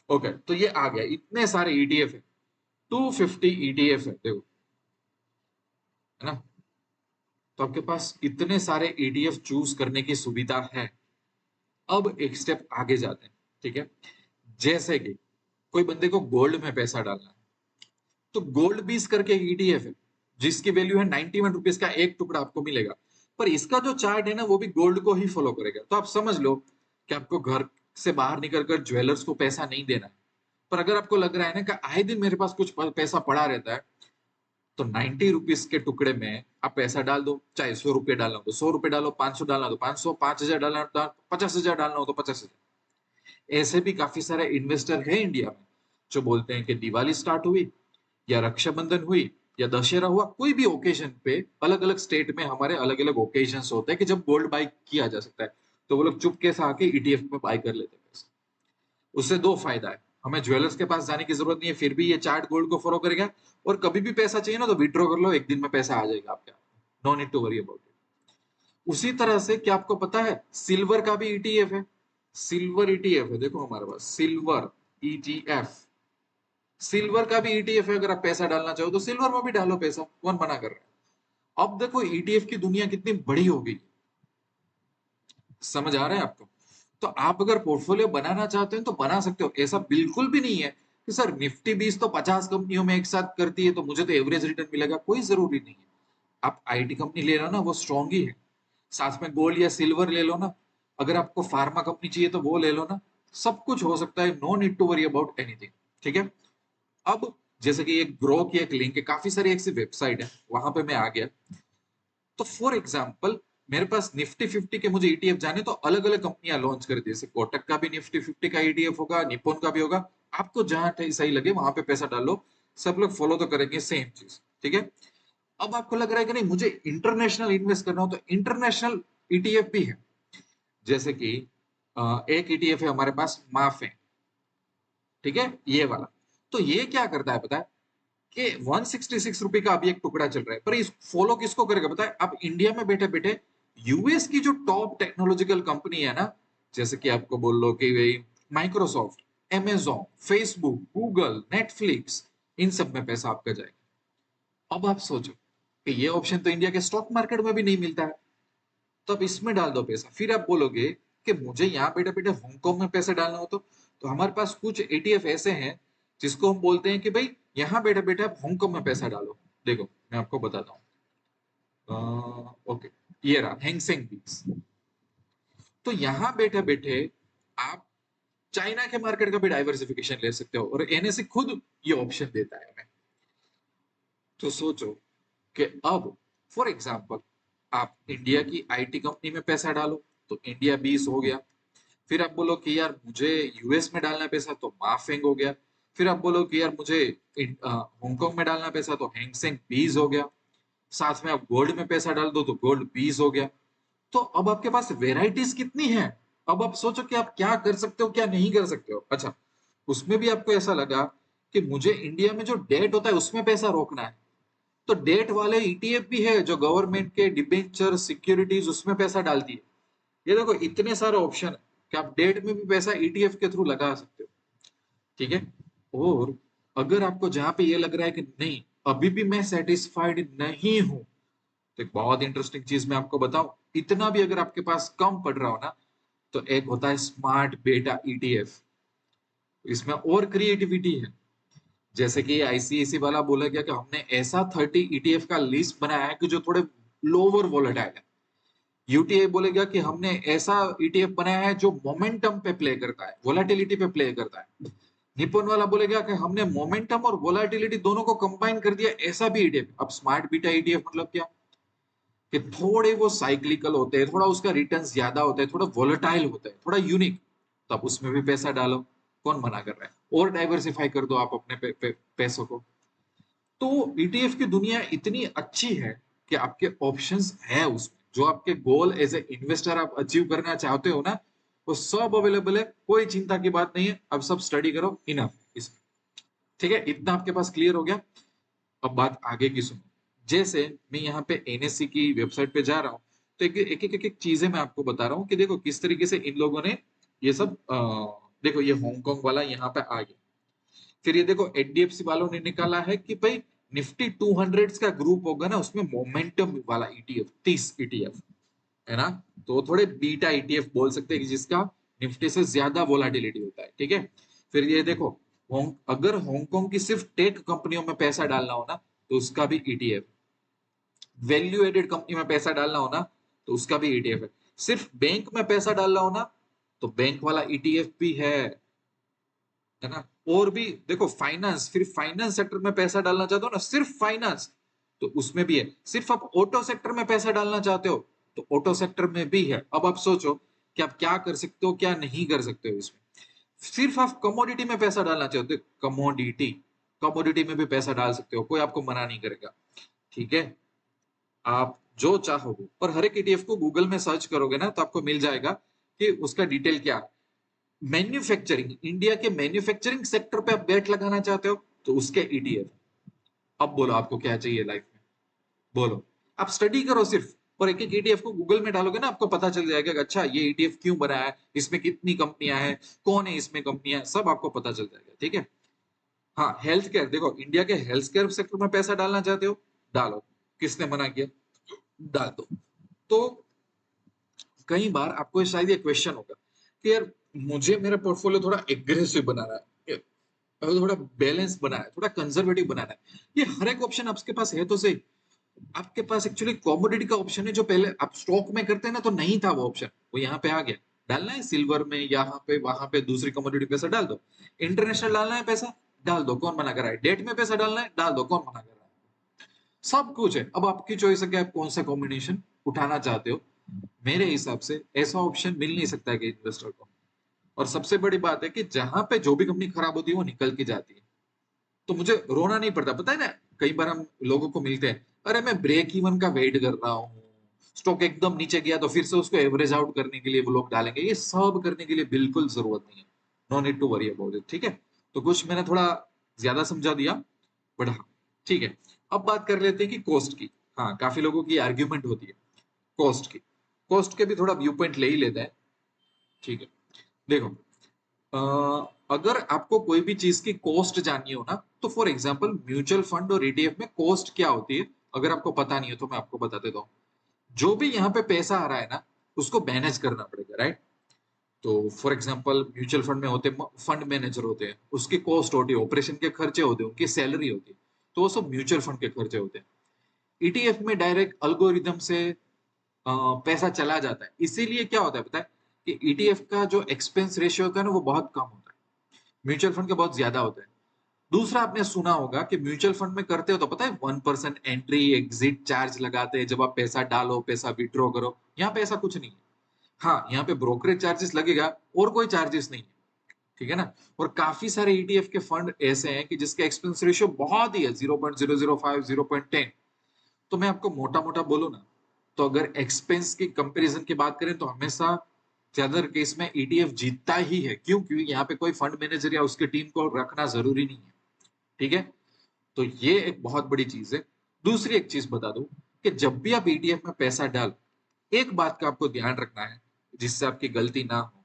ओके, तो ये आ गया, इतने सारे ईटीएफ है, 250 ईटीएफ है, देखो, है ना। तो आपके पास इतने सारे ईटीएफ चूज करने की सुविधा है। अब एक स्टेप आगे जाते हैं। ठीक है, जैसे कि कोई बंदे को गोल्ड में पैसा डालना है, तो गोल्ड बीस करके ईटीएफ है, जिसकी वैल्यू है 91 रुपीज का एक टुकड़ा आपको मिलेगा। पर इसका जो चार्ट है ना, वो भी गोल्ड को ही फॉलो करेगा। तो आप समझ लो कि आपको घर से बाहर निकलकर ज्वेलर्स को पैसा नहीं देना है। पर अगर आपको लग रहा है ना कि आए दिन मेरे पास कुछ पैसा पड़ा रहता है, तो 90 रुपीज के टुकड़े में आप पैसा डाल दो। चाहे 100 रुपये डालना हो तो 100 रुपये डालो, 500 डालना हो तो 500, 5,000 डालना हो तो 50,000 डालना हो तो 50,000। ऐसे भी काफी सारे इन्वेस्टर है इंडिया में, जो बोलते हैं कि दिवाली स्टार्ट हुई, या रक्षाबंधन हुई, या दशहरा हुआ, कोई भी ओकेजन पे, अलग अलग स्टेट में हमारे अलग अलग ओकेजन होते हैं कि जब गोल्ड बाय किया जा सकता है, तो वो लोग चुपके से आके ईटीएफ में बाय कर लेते हैं। उससे दो फायदा है, हमें ज्वेलर्स के पास जाने की जरूरत नहीं है, फिर भी ये चार्ट गोल्ड को फॉलो करेगा। और कभी भी पैसा चाहिए ना, तो विड्रॉ कर लो, एक दिन में पैसा आ जाएगा आपके। No need to worry about it. उसी तरह से क्या आपको पता है, सिल्वर का भी ईटीएफ है। सिल्वर ईटीएफ है, देखो हमारे पास सिल्वर ईटीएफ, सिल्वर का भी ईटीएफ है। अगर आप पैसा डालना चाहो तो सिल्वर में भी डालो पैसा, कौन मना कर रहा है? अब देखो ईटीएफ की दुनिया कितनी बड़ी हो गई, समझ आ रहा है आपको? तो आप अगर पोर्टफोलियो बनाना चाहते हैं तो बना सकते हो, ऐसा बिल्कुल भी नहीं है कि सर निफ्टी 20 तो 50 कंपनियों में एक साथ करती है तो मुझे तो एवरेज रिटर्न मिलेगा। कोई जरूरी नहीं है। आप आईटी कंपनी ले लो ना, वो स्ट्रॉन्ग ही है। साथ में गोल्ड या सिल्वर ले लो ना। अगर आपको फार्मा कंपनी चाहिए तो वो ले लो ना। सब कुछ हो सकता है, no need to worry about anything. ठीक है। अब जैसे कि एक ग्रो की एक लिंक है, काफी सारी ऐसी वेबसाइट है, वहां पे मैं आ गया। तो फॉर एग्जाम्पल मेरे पास निफ्टी 50 के मुझे ईटीएफ जाने, तो अलग अलग कंपनियां लॉन्च कर दी, जैसे कोटक का भी निफ्टी 50 का ईटीएफ होगा, निप्पॉन का भी होगा। आपको जहां सही लगे वहां पे पैसा डालो। सब लोग फॉलो तो करेंगे सेम चीज। ठीक है। अब आपको लग रहा है कि नहीं मुझे इंटरनेशनल इन्वेस्ट करना हो, तो इंटरनेशनल ईटीएफ भी है। जैसे कि एक ईटीएफ है हमारे पास, माफ है। ठीक है, ये वाला। तो ये क्या करता है पता है कि 166 रुपए का अभी एक टुकड़ा चल रहा है, पर इस फॉलो किसको करेगा पता है? आप इंडिया में बैठे बैठे यूएस की जो टॉप टेक्नोलॉजिकल कंपनी है ना, जैसे कि आपको बोल लो कि भाई Microsoft, Amazon, Facebook, Google, Netflix, इन सब में पैसा आपका जाएगा। अब आप सोचो कि ये ऑप्शन तो इंडिया के स्टॉक मार्केट में भी नहीं मिलता है। तो आप इसमें डाल दो पैसा। फिर आप बोलोगे कि मुझे यहाँ बैठे बैठे हांगकांग में पैसा डालना हो, तो हमारे पास कुछ एटीएफ ऐसे हैं जिसको हम बोलते हैं कि भाई यहाँ बैठे बैठे आप हांगकांग में पैसा डालो। देखो मैं आपको बताता हूँ। ओके, ये रहा हैंगसेंग बीस। तो यहाँ बैठे बैठे आप चाइना के मार्केट का भी डाइवर्सिफिकेशन ले सकते हो, और एनएससी खुद ये ऑप्शन देता है हमें। तो सोचो कि अब फॉर एग्जाम्पल आप इंडिया की आईटी कंपनी में पैसा डालो, तो इंडिया 20 हो गया। फिर आप बोलो कि यार मुझे यूएस में डालना पैसा, तो माफेंग हो गया। फिर आप बोलो कि यार मुझे हांगकांग में डालना पैसा, तो हैंगसेंग 20 हो गया। साथ में आप गोल्ड में पैसा डाल दो तो गोल्ड 20 हो गया। तो अब आपके पास वेराइटीज कितनी है। अब आप सोचो कि आप क्या कर सकते हो क्या नहीं कर सकते हो। अच्छा, उसमें भी आपको ऐसा लगा कि मुझे इंडिया में जो डेट होता है उसमें पैसा रोकना है, तो डेट वाले ईटीएफ भी है जो गवर्नमेंट के डिबेंचर सिक्योरिटीज उसमें पैसा डालती है। ये देखो इतने सारे ऑप्शन है कि आप डेट में भी पैसा ईटीएफ के थ्रू लगा सकते हो। ठीक है। और अगर आपको जहां पे ये लग रहा है कि नहीं अभी भी मैं सेटिस्फाइड नहीं हूं, तो एक बहुत इंटरेस्टिंग चीज मैं आपको बताऊं। इतना भी अगर आपके पास कम पड़ रहा हो ना, तो एक होता है स्मार्ट बेटा ईटीएफ। इसमें और क्रिएटिविटी है। जैसे कि आईसीआईसी वाला बोला गया कि हमने ऐसा 30 ईटीएफ का लिस्ट बनाया है कि जो थोड़े लोअर वोलेटाइल है। यूटीआई बोलेगा कि हमने ऐसा ईटीएफ बनाया है जो मोमेंटम पे प्ले करता है, वोलेटिलिटी पे प्ले करता है। निप्पॉन वाला बोलेगा कि हमने मोमेंटम और वोलेटिलिटी दोनों को कंबाइन कर दिया, ऐसा भी ईटीएफ। अब स्मार्ट बीटा ईटीएफ मतलब क्या? कि थोड़े वो साइक्लिकल होते हैं, थोड़ा उसका रिटर्न ज्यादा होता है, थोड़ा वोलेटाइल होता है, थोड़ा यूनिक। तो आप उसमें भी पैसा डालो। कौन मना कर रहा है? और डाइवर्सिफाई कर दो आप अपने पैसों को। तो ईटीएफ की दुनिया इतनी अच्छी है कि आपके ऑप्शंस है उसमें। जो आपके गोल एज ए इन्वेस्टर आप अचीव करना चाहते हो ना, वो सब अवेलेबल है। कोई चिंता की बात नहीं है। अब सब स्टडी करो, इनफ इसमें। ठीक है, इतना आपके पास क्लियर हो गया। अब बात आगे की सुनो। जैसे मैं यहाँ पे एनएससी की वेबसाइट पे जा रहा हूँ, तो एक चीजें मैं आपको बता रहा हूँ कि देखो किस तरीके से इन लोगों ने ये सब देखो ये हांगकांग वाला यहाँ पे आ गया। फिर ये देखो एचडीएफसी वालों ने निकाला है कि भाई निफ्टी 200 का ग्रुप होगा ना, उसमें मोमेंटम वाला ईटीएफ 30 ईटीएफ है ना। तो थोड़े बीटा ईटीएफ बोल सकते हैं जिसका निफ्टी से ज्यादा वोलाटिलिटी होता है। ठीक है। फिर ये देखो अगर हांगकांग की सिर्फ टेक कंपनियों में पैसा डालना हो ना, तो उसका भी ईटीएफ। वैल्यू एडेड कंपनी में पैसा डालना हो ना, तो उसका भी ईटीएफ है। सिर्फ बैंक में पैसा डालना हो ना, तो बैंक वाला ईटीएफ भी है ना। और भी देखो फाइनेंस, फिर फाइनेंस सेक्टर में पैसा डालना चाहते हो ना, सिर्फ फाइनेंस, तो उसमें भी है। सिर्फ आप ऑटो सेक्टर में पैसा डालना चाहते हो, तो ऑटो सेक्टर में भी है। अब आप सोचो कि आप क्या कर सकते हो क्या नहीं कर सकते हो इसमें। सिर्फ आप कमोडिटी में पैसा डालना चाहते हो, कमोडिटी कमोडिटी में भी पैसा डाल सकते हो, कोई आपको मना नहीं करेगा। ठीक है। आप जो चाहोगे, और हर एक ईटीएफ को गूगल में सर्च करोगे ना, तो आपको मिल जाएगा कि उसका डिटेल क्या है। मैन्युफैक्चरिंग, इंडिया के मैन्युफैक्चरिंग सेक्टर पे आप बेट लगाना चाहते हो, तो उसके ईटीएफ। अब बोलो आपको क्या चाहिए लाइफ में? बोलो। आप स्टडी करो सिर्फ, और एक एक ईटीएफ को गूगल में डालोगे ना, आपको पता चल जाएगा कि अच्छा ये ईटीएफ क्यों बना है, इसमें कितनी कंपनियां हैं, कौन है इसमें कंपनियां, सब आपको पता चल जाएगा। ठीक है। हाँ, हेल्थ केयर देखो, इंडिया के हेल्थ केयर सेक्टर में पैसा डालना चाहते हो, डालो। किसने मना किया? डाल दो। तो कई बार आपको शायद ये क्वेश्चन होगा कि यार मुझे मेरा पोर्टफोलियो थोड़ा एग्रेसिव बनाना है, और थोड़ा बैलेंस बनाना है, थोड़ा कंजर्वेटिव बनाना है। ये हर एक ऑप्शन आपके पास है तो सही। आपके पास एक्चुअली कमोडिटी का ऑप्शन है जो पहले आप स्टॉक में करते हैं ना, तो नहीं था वो ऑप्शन, वो यहाँ पे आ गया। डालना है सिल्वर में, यहाँ पे वहां पे दूसरी कमोडिटी पैसा डाल दो। इंटरनेशनल डालना है पैसा, डाल दो, कौन मना कर रहा है। डेट में पैसा डालना है, डाल दो, कौन मना कर रहा है। सब कुछ है, अब आपकी चॉइस है कि आप कौन सा कॉम्बिनेशन उठाना चाहते हो। मेरे हिसाब से ऐसा ऑप्शन मिल नहीं सकता है कि इन्वेस्टर को। और सबसे बड़ी बात है कि जहां पे जो भी कंपनी खराब होती है वो निकल के जाती है, तो मुझे रोना नहीं पड़ता। पता है ना, कई बार हम लोगों को मिलते हैं, अरे मैं ब्रेक इवन का वेट कर रहा हूँ, स्टॉक एकदम नीचे गया तो फिर से उसको एवरेज आउट करने के लिए वो लोग डालेंगे। ये सब करने के लिए बिल्कुल जरूरत नहीं है। No need to worry about it, ठीक है। तो कुछ मैंने थोड़ा ज्यादा समझा दिया, बट हाँ, ठीक है। अब बात कर लेते हैं कि कॉस्ट की। हाँ, काफी लोगों की आर्ग्यूमेंट होती है कॉस्ट की। कॉस्ट के भी थोड़ा व्यू पॉइंट ले ही लेते हैं, ठीक है। देखो, अगर आपको कोई भी चीज की कॉस्ट जाननी हो ना, तो फॉर एग्जांपल म्यूचुअल फंड और ईटीएफ में कॉस्ट क्या होती है, अगर आपको पता नहीं है तो मैं आपको बता देता हूँ। जो भी यहाँ पे पैसा आ रहा है ना, उसको मैनेज करना पड़ेगा, राइट। तो फॉर एग्जांपल म्यूचुअल फंड में होते फंड मैनेजर होते हैं, उसकी कॉस्ट होती है, ऑपरेशन के खर्चे होते हैं, उनकी सैलरी होती है। तो वो सब म्यूचुअल फंड के खर्चे होते हैं। ईटीएफ में डायरेक्ट अल्गोरिदम से पैसा चला जाता है, इसीलिए क्या होता है पता है, कि ईटीएफ का जो एक्सपेंस रेशियो होता है ना, वो बहुत कम होता है, म्यूचुअल फंड का बहुत ज्यादा होता है। दूसरा, आपने सुना होगा कि म्यूचुअल फंड में करते हो तो पता है 1% एंट्री एग्जिट चार्ज लगाते हैं, जब आप पैसा डालो पैसा विड्रॉ करो। यहाँ पे ऐसा कुछ नहीं है। हाँ, यहाँ पे ब्रोकरेज चार्जेस लगेगा, और कोई चार्जेस नहीं है, ठीक है ना। और काफी सारे ईटीएफ के फंड ऐसे हैं कि जिसके एक्सपेंस रेशियो बहुत ही है, 0.005, 0.10। तो मैं आपको मोटा मोटा बोलूं ना, तो अगर एक्सपेंस की कंपैरिजन की बात करें तो हमेशा ज्यादातर केस में ईटीएफ जीतता ही है। क्यों? क्योंकि यहाँ पे कोई फंड मैनेजर या उसकी टीम को रखना जरूरी नहीं है, ठीक है। तो ये एक बहुत बड़ी चीज है। दूसरी एक चीज बता दूं, कि जब भी आप ईटीएफ में पैसा डाल, एक बात का आपको ध्यान रखना है, जिससे आपकी गलती ना हो,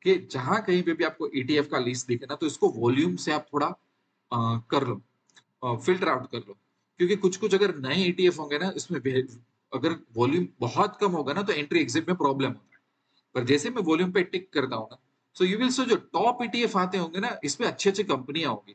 कि जहां कहीं पे भी आपको ईटीएफ का लिस्ट दिखे ना, तो इसको वॉल्यूम से आप थोड़ा कर लो, फिल्टर आउट कर लो। क्योंकि कुछ कुछ अगर नए ईटीएफ होंगे ना, इसमें अगर वॉल्यूम बहुत कम होगा ना, तो एंट्री एग्जिट में प्रॉब्लम होता है। पर जैसे मैं वॉल्यूम पे टिक करता हूँ ना, सो यू विल सो जो टॉप ईटीएफ आते होंगे ना, इसमें अच्छी अच्छी कंपनियां होंगी,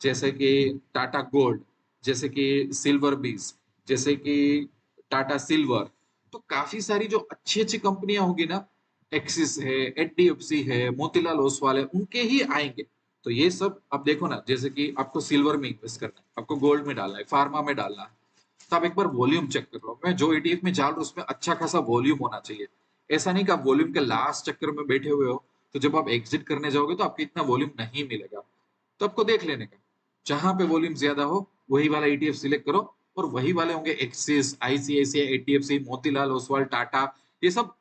जैसे कि टाटा गोल्ड, जैसे कि सिल्वर बीज, जैसे कि टाटा सिल्वर। तो काफी सारी जो अच्छी अच्छी कंपनियां होंगी ना, एक्सिस है, एचडीएफसी है, मोतीलाल ओसवाल है, उनके ही आएंगे। तो ये सब आप देखो ना, जैसे कि आपको सिल्वर में इन्वेस्ट करना है, आपको गोल्ड में डालना है, फार्मा में डालना है, तो आप एक बार वॉल्यूम चेक कर लो। मैं जो ईटीएफ में डाल रहा हूँ उसमें अच्छा खासा वॉल्यूम होना चाहिए। ऐसा नहीं कि आप वॉल्यूम के लास्ट चक्कर में बैठे हुए हो, तो जब आप एग्जिट करने जाओगे तो आपको इतना वॉल्यूम नहीं मिलेगा। तो आपको देख लेने का, जहां पे वॉल्यूम ज्यादा हो वही वाला ईटीएफ सिलेक्ट करो। और वही वाले होंगे axis, ICICI, HDFC, Motilal Oswal, Tata. ये सब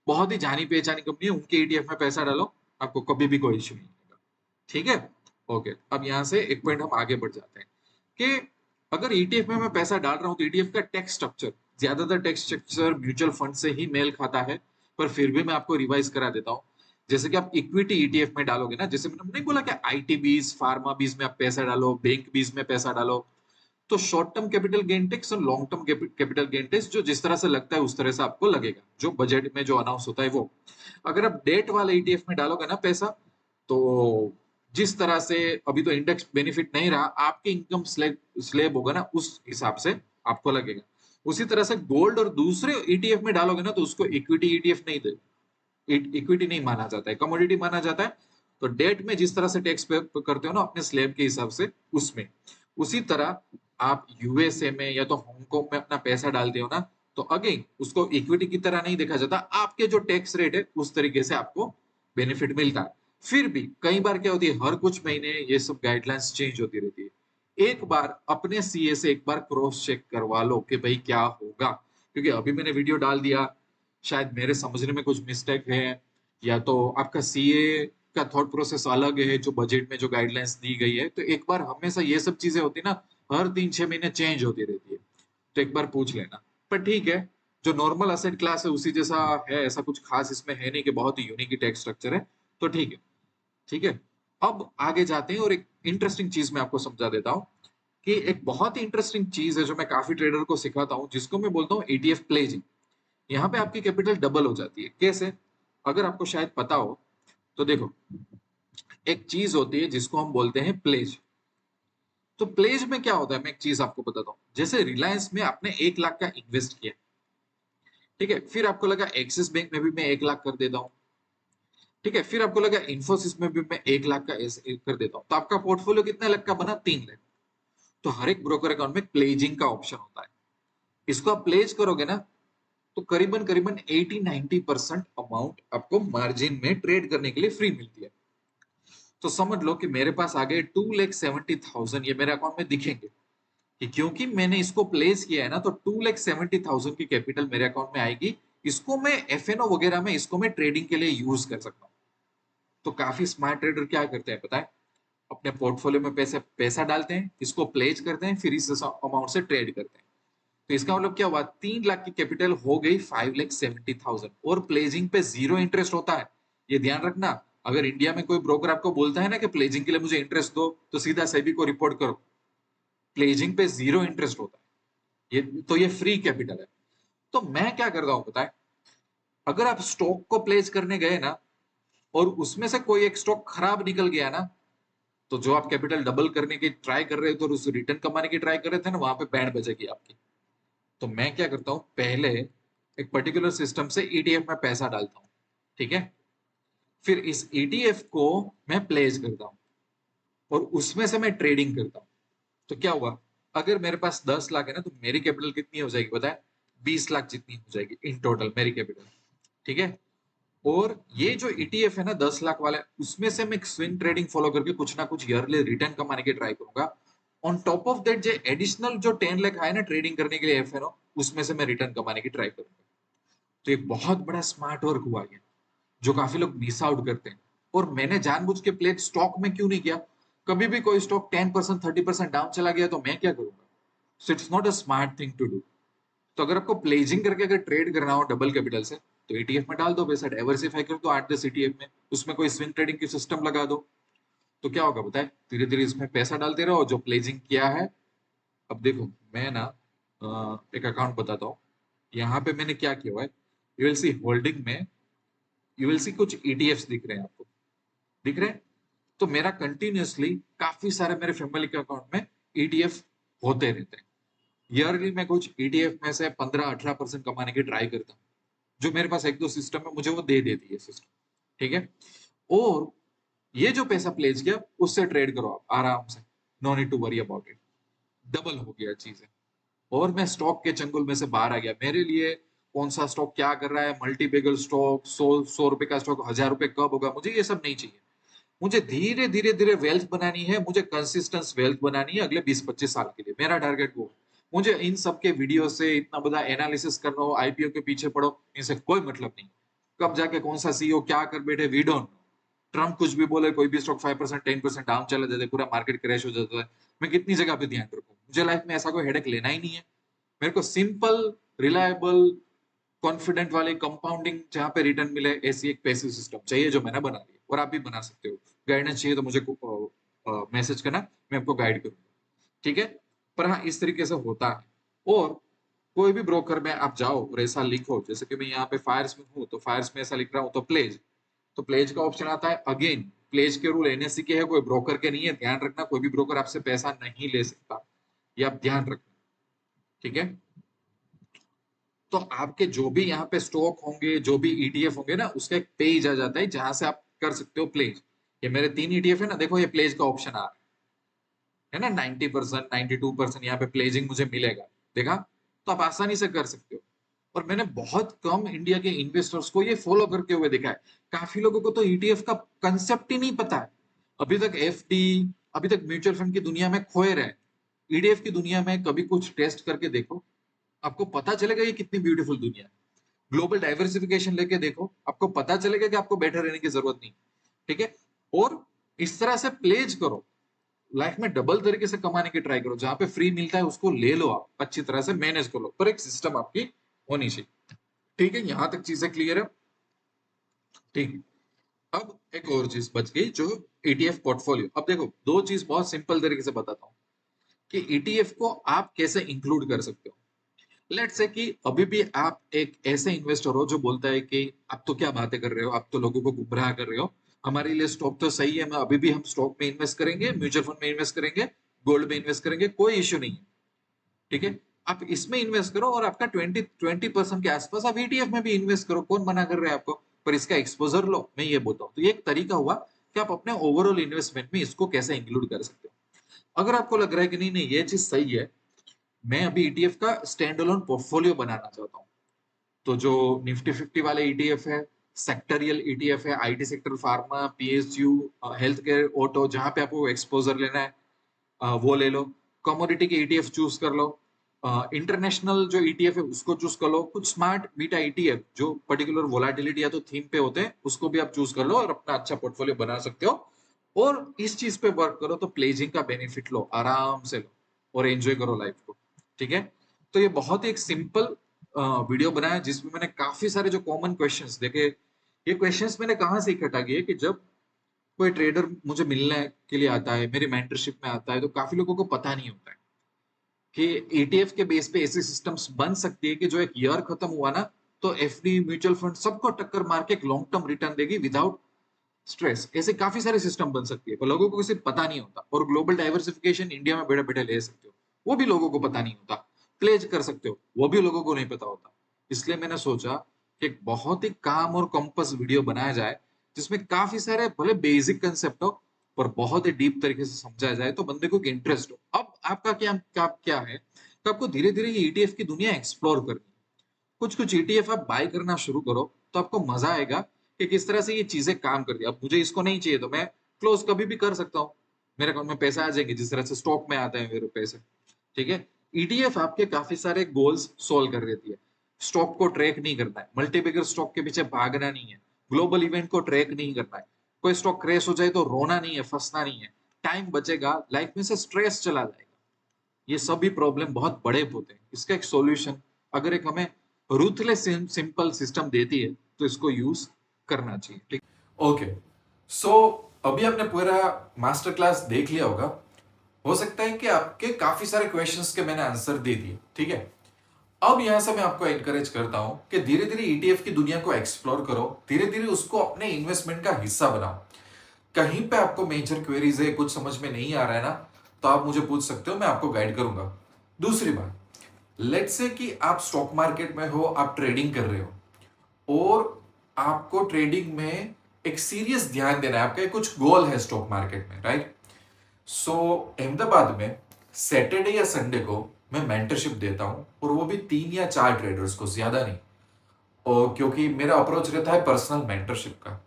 बहुत ही जानी पहचानी कंपनी है, उनके ईटीएफ में पैसा डालो, आपको कभी भी कोई इश्यू नहीं होगा, ठीक है। ओके, अब यहाँ से एक पॉइंट हम आगे बढ़ जाते हैं, कि अगर ईटीएफ में मैं पैसा डाल रहा हूँ, तो ईटीएफ का टैक्स स्ट्रक्चर, ज्यादातर टैक्स स्ट्रक्चर म्यूचुअल फंड से ही मेल खाता है। पर फिर भी मैं आपको रिवाइज करा देता हूँ। जैसे कि आप इक्विटी ईटीएफ में डालोगे ना, जैसे मैंने नहीं बोला कि आईटी बीज, फार्मा बीज में आप पैसा डालो, बैंक बीज में पैसा डालो, तो short term capital gain tax और long term capital gain tax जो जिस तरह से लगता है उस तरह से आपको लगेगा, जो बजट में जो अनाउंस होता है वो। अगर आप डेट वाले ईटीएफ में डालोगे ना पैसा, तो जिस तरह से अभी तो इंडेक्स बेनिफिट नहीं रहा, आपके इनकम स्लैब स्लैब होगा ना, उस हिसाब से आपको लगेगा। उसी तरह से गोल्ड और दूसरे ईटीएफ में डालोगे ना, तो उसको इक्विटी ईटीएफ नहीं दे, इक्विटी नहीं माना जाता है, कमोडिटी माना जाता है। तो डेट में जिस तरह से टैक्स पे करते हो ना अपने स्लैब के हिसाब से, उसमें उसी तरह आप यूएसए में या तो हांगकांग में अपना पैसा डालते हो ना, तो अगेन उसको इक्विटी की तरह नहीं देखा जाता, आपके जो टैक्स रेट है उस तरीके से आपको बेनिफिट मिलता है। फिर भी कई बार क्या होती है, हर कुछ महीने ये सब गाइडलाइंस चेंज होती रहती है। एक बार अपने सीए से एक बार क्रॉस चेक करवा लो कि भाई क्या होगा। क्योंकि अभी मैंने वीडियो डाल दिया, शायद मेरे समझने में कुछ मिस्टेक है, या तो आपका सीए का थॉट प्रोसेस अलग है जो बजट में जो गाइडलाइंस दी गई है। तो एक बार, हमेशा ये सब चीजें होती ना, हर 3-6 महीने चेंज होती रहती है, तो एक बार पूछ लेना। पर ठीक है, जो नॉर्मल असेट क्लास है उसी जैसा है, ऐसा कुछ खास इसमें है नहीं कि बहुत ही यूनिक टैक्स स्ट्रक्चर है। तो ठीक है, ठीक है। अब आगे जाते हैं, और एक इंटरेस्टिंग चीज मैं आपको समझा देता हूँ, कि एक बहुत ही इंटरेस्टिंग चीज है जो मैं काफी ट्रेडर को सिखाता हूँ, जिसको मैं बोलता हूँ ईटीएफ प्लेजिंग। यहाँ पे आपकी कैपिटल डबल हो जाती है। कैसे? अगर आपको शायद पता हो, तो देखो, एक चीज होती है जिसको हम बोलते हैं प्लेज। तो प्लेज में क्या होता है, मैं एक चीज आपको बताता हूँ। जैसे रिलायंस में आपने 1 लाख का इन्वेस्ट किया, ठीक है, फिर आपको लगा एक्सिस बैंक में भी मैं 1 लाख कर देता हूँ, ठीक है, फिर आपको लगा इन्फोसिस में भी मैं 1 लाख का ऐसे कर देता हूँ, तो आपका पोर्टफोलियो कितने लाख का बना? 3 लाख। तो हर एक ब्रोकर अकाउंट में प्लेजिंग का ऑप्शन होता है। इसको आप प्लेज करोगे ना, तो करीबन करीबन 80-90% अमाउंट आपको मार्जिन में ट्रेड करने के लिए फ्री मिलती है। तो समझ लो कि मेरे पास आ गए 2,70,000, ये मेरे अकाउंट में दिखेंगे कि क्योंकि मैंने इसको प्लेस किया है ना, तो 2,70,000 की कैपिटल मेरे अकाउंट में आएगी। इसको मैं एफएनओ वगैरह में इसको मैं ट्रेडिंग के लिए यूज कर सकता हूँ। तो काफी स्मार्ट ट्रेडर क्या करते हैं पता है, अपने पोर्टफोलियो में पैसे पैसा डालते हैं, इसको प्लेज करते हैं, फिर इस अमाउंट से ट्रेड करते हैं। तो इसका मतलब क्या हुआ, 3 लाख की कैपिटल हो गई 5,70,000, और प्लेजिंग पे जीरो इंटरेस्ट होता है। ये ध्यान रखना। अगर इंडिया में कोई ब्रोकर आपको बोलता है ना कि प्लेजिंग के लिए मुझे इंटरेस्ट दो, तो सीधा सेबी को रिपोर्ट करो। प्लेजिंग पे जीरो इंटरेस्ट होता है, ये फ्री कैपिटल है। तो मैं क्या करता हूं पता है, अगर आप स्टॉक को प्लेस करने गए ना, और उसमें से कोई एक स्टॉक खराब निकल गया ना, तो जो आप कैपिटल डबल करने की ट्राई कर रहे थे और उस रिटर्न कमाने की ट्राई कर रहे थे ना, वहां पे बैंड बजेगी आपकी। तो मैं क्या करता हूँ, पहले एक पर्टिकुलर सिस्टम से ईटीएफ में पैसा डालता हूँ, ठीक है, फिर इस ईटीएफ को मैं प्लेस करता हूँ, और उसमें से मैं ट्रेडिंग करता हूँ। तो क्या हुआ, अगर मेरे पास 10 लाख है ना, तो मेरी कैपिटल कितनी हो जाएगी बताए, 20 लाख जितनी हो जाएगी इन टोटल मेरी कैपिटल, ठीक है। और ये जो ईटीएफ है ना 10 लाख वाला, उसमें से मैं स्विंग ट्रेडिंग फॉलो करके कुछ ना कुछ ईयरली रिटर्न कमाने की ट्राई करूंगा। ऑन टॉप ऑफ दैट जो एडिशनल जो 10 लाख आए ना ट्रेडिंग करने के लिए एफएनओ, उसमें से मैं रिटर्न कमाने की ट्राई करूंगा। तो एक बहुत बड़ा स्मार्ट वर्क हुआ ये, जो काफी लोग मिस आउट करते हैं। और मैंने जानबूझ के प्लेट स्टॉक में क्यों नहीं किया, कभी भी कोई स्टॉक 10% 30% डाउन चला गया तो मैं क्या करूंगा। So it's not a smart thing to do. तो अगर आपको प्लेजिंग करके अगर ट्रेड करना हो डबल कैपिटल से, तो ईटीएफ में डाल दो पैसा, डाइवर्सिफाई कर दो 8-10 ईटीएफ में, उसमें कोई स्विंग ट्रेडिंग की सिस्टम लगा दो। तो क्या होगा बताए, धीरे धीरे इसमें पैसा डालते रहो जो प्लेजिंग किया है। अब देखो, मैं ना एक अकाउंट बताता हूँ। यहाँ पे मैंने क्या किया हुआ है, यू विल सी होल्डिंग में, यू विल सी कुछ ईटीएफ दिख रहे हैं आपको, दिख रहे हैं। तो मेरा कंटिन्यूअसली काफी सारे मेरे फैमिली के अकाउंट में ईटीएफ होते रहते हैं। ईयरली में कुछ ईटीएफ में से 15-18% कमाने की ट्राई करता हूँ। जो मेरे पास एक दो सिस्टम है, मुझे वो दे देती है सिस्टम, ठीक है। और ये जो पैसा प्लेस किया उससे ट्रेड करो आप आराम से, no need to worry about it. Double हो गया चीजें। और मैं स्टॉक के चंगुल में से बाहर आ गया। मेरे लिए कौन सा स्टॉक क्या कर रहा है, मल्टी बेगल स्टॉक, 100 रुपए का स्टॉक 1000 रुपए कब होगा, मुझे ये सब नहीं चाहिए। मुझे धीरे धीरे धीरे वेल्थ बनानी है, मुझे कंसिस्टेंस वेल्थ बनानी है अगले 20-25 साल के लिए, मेरा टारगेट वो। मुझे इन सब के वीडियो से इतना बड़ा एनालिसिस करना हो, आईपीओ के पीछे पड़ो, इनसे कोई मतलब नहीं। कब जाके कौन सा सीईओ क्या कर बैठे, वी डोंट नो। ट्रम्प कुछ भी बोले, कोई भी स्टॉक 5% 10% डाउन चला जाता है, पूरा मार्केट क्रैश हो जाता है। मैं कितनी जगह पे ध्यान रखूं, मुझे लाइफ में ऐसा कोई हेडेक लेना ही नहीं है। मेरे को सिंपल, रिलायबल, कॉन्फिडेंट वाले कंपाउंडिंग जहां पे रिटर्न मिले, ऐसी एक पैसिव सिस्टम चाहिए जो मैंने बना लिया, और आप भी बना सकते हो। गाइडेंस चाहिए तो मुझे मैसेज करना, मैं आपको गाइड करूंगा, ठीक है। पर हाँ, इस तरीके से होता है। और कोई भी ब्रोकर में आप जाओ और ऐसा लिखो, जैसे कि मैं यहाँ पे फायर्स में हूँ, तो फायर्स में ऐसा लिख रहा हूँ, तो प्लेज, तो प्लेज का ऑप्शन आता है। अगेन, प्लेज के रूल एनएससी के है, कोई ब्रोकर के नहीं है, ध्यान रखना। कोई भी ब्रोकर आपसे पैसा नहीं ले सकता, ये आप ध्यान रखना, ठीक है। तो आपके जो भी यहाँ पे स्टॉक होंगे, जो भी ईटीएफ होंगे ना, उसका एक पेज आ जाता है जहां से आप कर सकते हो प्लेज। ये मेरे 3 ईटीएफ है ना, देखो ये प्लेज का ऑप्शन आ रहा है ना, 90% 92% यहाँ पे प्लेजिंग मुझे मिलेगा, देखा। तो आप आसानी से कर सकते हो। और मैंने बहुत कम इंडिया के इन्वेस्टर्स को ये फॉलो करते हुए देखा है। काफी लोगों को तो ईटीएफ का कंसेप्ट ही नहीं पता है। अभी तक एफडी, अभी तक म्यूचुअल फंड की दुनिया में खोए रहे। ईडीएफ की दुनिया में कभी कुछ टेस्ट करके देखो, आपको पता चलेगा ये कितनी ब्यूटीफुल दुनिया है। ग्लोबल डाइवर्सिफिकेशन लेके देखो, आपको पता चलेगा कि आपको बैठे रहने की जरूरत नहीं, ठीक है। और इस तरह से प्लेज करो, लाइफ में डबल तरीके से कमाने की ट्राई करो। जहां पे फ्री मिलता है उसको ले लो, आप अच्छी तरह से मैनेज कर लो, पर एक सिस्टम आपकी होनी चाहिए, ठीक है। यहां तक चीजें क्लियर है, ठीक है। अब एक और चीज बच गई, जो ईटीएफ पोर्टफोलियो। अब देखो, दो चीज बहुत सिंपल तरीके से बताता हूँ कि ईटीएफ को आप कैसे इंक्लूड कर सकते हो। लेट्स से कि अभी भी आप एक ऐसे इन्वेस्टर हो जो बोलता है कि आप तो क्या बातें कर रहे हो, आप तो लोगों को गुमराह कर रहे हो, हमारे लिए स्टॉक तो सही है, मैं अभी भी हम स्टॉक में इन्वेस्ट करेंगे, म्यूचुअल फंड में इन्वेस्ट करेंगे, गोल्ड में इन्वेस्ट करेंगे, कोई इश्यू नहीं है। ठीक है, आप इसमें इन्वेस्ट करो और आपका 20% के आसपास आप ईटीएफ में भी इन्वेस्ट करो, कौन मना कर रहा है आपको? पर इसका एक्सपोजर लो, मैं ये बोलता हूँ। तो ये एक तरीका हुआ कि आप अपने ओवरऑल इन्वेस्टमेंट में इसको कैसे इंक्लूड कर सकते हो। अगर आपको लग रहा है कि नहीं नहीं ये चीज सही है, मैं अभी ईटीएफ का स्टैंड अलोन पोर्टफोलियो बनाना चाहता हूँ, तो जो निफ्टी 50 वाले ईटीएफ है, सेक्टरियल ईटीएफ है, IT sector, pharma, PSU, health care, auto, जहां पे आपको एक्सपोजर लेना है वो ले लो। कमोडिटी के ईटीएफ चूज कर लो। इंटरनेशनल जो ईटीएफ है उसको चूज कर लो। कुछ स्मार्ट बीटा ईटीएफ जो पर्टिकुलर वोलाटिलिटी या तो थीम पे होते हैं उसको भी आप चूज कर लो और अपना अच्छा पोर्टफोलियो बना सकते हो। और इस चीज पे वर्क करो तो प्लेजिंग का बेनिफिट लो, आराम से लो और एंजॉय करो लाइफ को। ठीक है, तो ये बहुत ही एक सिंपल वीडियो बनाया जिसमें मैंने काफी सारे जो कॉमन क्वेश्चंस देखे। ये क्वेश्चंस मैंने कहाँ से इकट्ठा किए कि जब कोई ट्रेडर मुझे मिलने के लिए आता है, मेरी मेंटरशिप में आता है, तो काफी लोगों को पता नहीं होता है कि ईटीएफ के बेस पे ऐसी सिस्टम्स बन सकती है कि जो एक ईयर खत्म हुआ ना तो एफडी, म्यूचुअल फंड सबको टक्कर मार के एक लॉन्ग टर्म रिटर्न देगी विदाउट स्ट्रेस। ऐसे काफी सारे सिस्टम बन सकती है पर लोगों को सिर्फ पता नहीं होता। और ग्लोबल डाइवर्सिफिकेशन इंडिया में बैठे बैठे ले सकते हो, वो भी लोगों को पता नहीं होता। प्लेज कर सकते हो, वो भी लोगों को नहीं पता होता। इसलिए मैंने सोचा कि एक बहुत ही काम और कंपस वीडियो बनाया जाए जिसमें काफी सारे भले बेसिक कंसेप्ट हो पर बहुत ही डीप तरीके से समझाया जाए तो बंदे को एक इंटरेस्ट हो। अब आपका क्या है तो आपको धीरे धीरे ये ईटीएफ की दुनिया एक्सप्लोर करनी है। कुछ कुछ ईटीएफ आप बाय करना शुरू करो तो आपको मजा आएगा कि किस तरह से ये चीजें काम करती है। अब मुझे इसको नहीं चाहिए तो मैं क्लोज कभी भी कर सकता हूँ, मेरे अकाउंट में पैसा आ जाएंगे जिस तरह से स्टॉक में आते हैं मेरे पैसे। ठीक है, ईटीएफ आपके काफी सारे गोल्स सोल्व कर देती है। स्टॉक को ट्रैक नहीं करना है, मल्टीबिगर स्टॉक के पीछे भागना नहीं है, ग्लोबल इवेंट को ट्रैक नहीं करना है, कोई स्टॉक क्रैश हो जाए तो रोना नहीं है, फंसना नहीं है, टाइम बचेगा, लाइफ में से स्ट्रेस चला जाएगा। ये सभी प्रॉब्लम बहुत बड़े होते हैं, इसका एक सॉल्यूशन अगर एक हमें रूथलेस सिंपल सिस्टम देती है तो इसको यूज करना चाहिए। ठीक, ओके, सो अभी आपने पूरा मास्टर क्लास देख लिया होगा। हो सकता है कि आपके काफी सारे क्वेश्चंस के मैंने आंसर दे दिए। ठीक है, अब यहां से मैं आपको एनकरेज करता हूं कि धीरे धीरे ईटीएफ की दुनिया को एक्सप्लोर करो, धीरे धीरे उसको अपने इन्वेस्टमेंट का हिस्सा बनाओ। कहीं पे आपको मेजर क्वेरीज है, कुछ समझ में नहीं आ रहा है ना, तो आप मुझे पूछ सकते हो, मैं आपको गाइड करूंगा। दूसरी बात, लेट्स से कि आप स्टॉक मार्केट में हो, आप ट्रेडिंग कर रहे हो और आपको ट्रेडिंग में एक सीरियस ध्यान देना है, आपका कुछ गोल है स्टॉक मार्केट में, राइट? सो अहमदाबाद में सैटरडे या संडे को मैं मेंटरशिप देता हूं और वो भी 3 या 4 ट्रेडर्स को, ज्यादा नहीं। और क्योंकि मेरा अप्रोच रहता है पर्सनल मेंटरशिप का,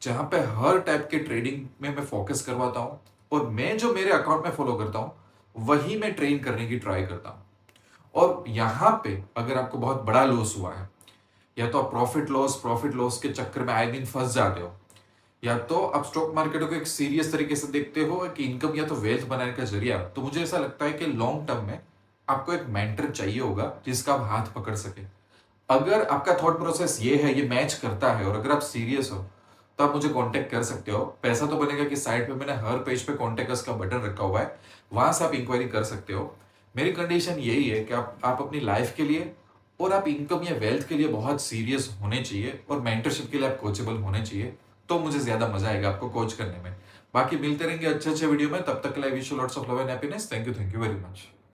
जहां पे हर टाइप के ट्रेडिंग में मैं फोकस करवाता हूं और मैं जो मेरे अकाउंट में फॉलो करता हूं वही मैं ट्रेन करने की ट्राई करता हूं। और यहां पे अगर आपको बहुत बड़ा लॉस हुआ है, या तो आप प्रॉफिट लॉस के चक्कर में आए दिन फंस जाते हो, या तो आप स्टॉक मार्केट को एक सीरियस तरीके से देखते हो कि इनकम या तो वेल्थ बनाने का जरिया, तो मुझे ऐसा लगता है कि लॉन्ग टर्म में आपको एक मेंटर चाहिए होगा जिसका आप हाथ पकड़ सके। अगर आपका थॉट प्रोसेस ये है, ये मैच करता है और अगर आप सीरियस हो तो आप मुझे कांटेक्ट कर सकते हो। पैसा तो बनेगा कि साइड पे मैंने हर पेज पे कांटेक्ट अस का बटन रखा हुआ है, वहां से आप इंक्वायरी कर सकते हो। मेरी कंडीशन यही है कि आप अपनी लाइफ के लिए और आप इनकम या वेल्थ के लिए बहुत सीरियस होने चाहिए और मेंटरशिप के लिए आप कोचेबल होने चाहिए, तो मुझे ज्यादा मजा आएगा आपको कोच करने में। बाकी मिलते रहेंगे अच्छे अच्छे वीडियो में, तब तक के लिए wish you lots of love and happiness. Thank you very much.